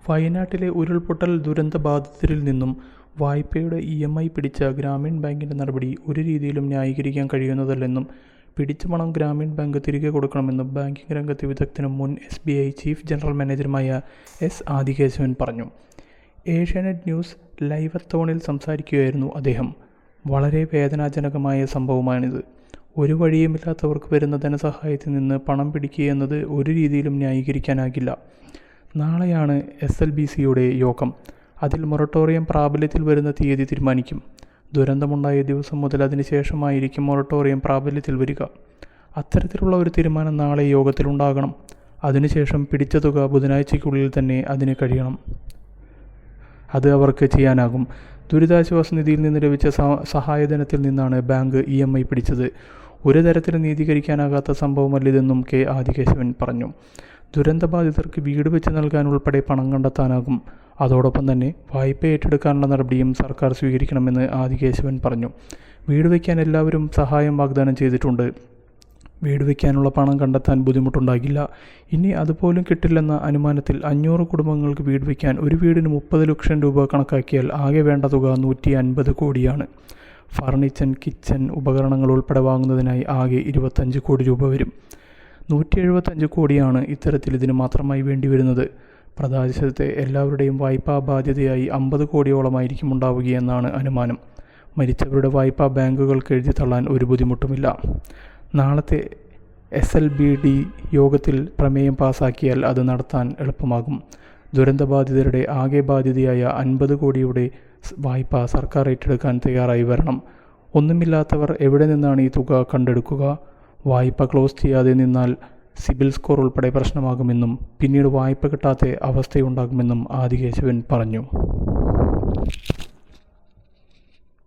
വയനാട്ടിലെ ഉരുൾപൊട്ടൽ ദുരന്തബാധിതരിൽ നിന്നും വായ്പയുടെ EMI പിടിച്ച ഗ്രാമീൺ ബാങ്കിൻ്റെ നടപടി ഒരു രീതിയിലും ന്യായീകരിക്കാൻ കഴിയുന്നതല്ലെന്നും പിടിച്ച പണം ഗ്രാമീൺ ബാങ്ക് തിരികെ കൊടുക്കണമെന്നും ബാങ്കിംഗ് രംഗത്തെ വിദഗ്ധനും മുൻ SBI ചീഫ് ജനറൽ മാനേജറുമായ S. ആദികേശവൻ പറഞ്ഞു. ഏഷ്യാനെറ്റ് ന്യൂസ് ലൈവത്തോണിൽ സംസാരിക്കുകയായിരുന്നു അദ്ദേഹം. വളരെ വേദനാജനകമായ സംഭവമാണിത്. ഒരു വഴിയുമില്ലാത്തവർക്ക് വരുന്ന ധനസഹായത്തിൽ നിന്ന് പണം പിടിക്കുക എന്നത് ഒരു രീതിയിലും ന്യായീകരിക്കാനാകില്ല. നാളെയാണ് SLBCയുടെ യോഗം. അതിൽ മൊറട്ടോറിയം പ്രാബല്യത്തിൽ വരുന്ന തീയതി തീരുമാനിക്കും. ദുരന്തമുണ്ടായ ദിവസം മുതൽ അതിനുശേഷമായിരിക്കും മൊറട്ടോറിയം പ്രാബല്യത്തിൽ വരിക. അത്തരത്തിലുള്ള ഒരു തീരുമാനം നാളെ യോഗത്തിലുണ്ടാകണം. അതിനുശേഷം പിടിച്ച തുക ബുധനാഴ്ചയ്ക്കുള്ളിൽ തന്നെ അതിന് കഴിയണം. അത് അവർക്ക് ചെയ്യാനാകും. ദുരിതാശ്വാസ നിധിയിൽ നിന്ന് ലഭിച്ച സഹായധനത്തിൽ നിന്നാണ് ബാങ്ക് EMI പിടിച്ചത്. ഒരു തരത്തിലും നീതീകരിക്കാനാകാത്ത സംഭവമല്ലിതെന്നും K. ആദികേശവൻ പറഞ്ഞു. ദുരന്തബാധിതർക്ക് വീട് വെച്ച് നൽകാൻ ഉൾപ്പെടെ പണം കണ്ടെത്താനാകും. അതോടൊപ്പം തന്നെ വായ്പ ഏറ്റെടുക്കാനുള്ള നടപടിയും സർക്കാർ സ്വീകരിക്കണമെന്ന് ആദികേശവൻ പറഞ്ഞു. വീട് വയ്ക്കാൻ എല്ലാവരും സഹായം വാഗ്ദാനം ചെയ്തിട്ടുണ്ട്. വീട് വയ്ക്കാനുള്ള പണം കണ്ടെത്താൻ ബുദ്ധിമുട്ടുണ്ടാകില്ല. ഇനി അതുപോലും കിട്ടില്ലെന്ന അനുമാനത്തിൽ 500 കുടുംബങ്ങൾക്ക് വീട് വയ്ക്കാൻ ഒരു വീടിന് 30 ലക്ഷം രൂപ കണക്കാക്കിയാൽ ആകെ വേണ്ട തുക 150 കോടിയാണ്. ഫർണിച്ചർ, കിച്ചൺ ഉപകരണങ്ങൾ ഉൾപ്പെടെ വാങ്ങുന്നതിനായി ആകെ 25 കോടി രൂപ വരും. 175 കോടിയാണ് ഇത്തരത്തിൽ ഇതിന് മാത്രമായി വേണ്ടിവരുന്നത്. പ്രദേശത്തെ എല്ലാവരുടെയും വായ്പാ ബാധ്യതയായി 50 കോടിയോളമായിരിക്കും ഉണ്ടാവുകയെന്നാണ് അനുമാനം. മരിച്ചവരുടെ വായ്പ ബാങ്കുകൾക്ക് എഴുതി തള്ളാൻ ഒരു ബുദ്ധിമുട്ടുമില്ല. നാളത്തെ SLBD യോഗത്തിൽ പ്രമേയം പാസാക്കിയാൽ അത് നടത്താൻ എളുപ്പമാകും. ദുരന്തബാധിതരുടെ ആകെ ബാധ്യതയായ 50 കോടിയുടെ വായ്പ സർക്കാർ ഏറ്റെടുക്കാൻ തയ്യാറായി വരണം. ഒന്നുമില്ലാത്തവർ എവിടെ നിന്നാണ് ഈ തുക കണ്ടെടുക്കുക? വായ്പ ക്ലോസ് ചെയ്യാതെ നിന്നാൽ സിബിൽ സ്കോർ ഉൾപ്പെടെ പ്രശ്നമാകുമെന്നും പിന്നീട് വായ്പ കിട്ടാത്ത അവസ്ഥയുണ്ടാകുമെന്നും ആദികേശവൻ പറഞ്ഞു.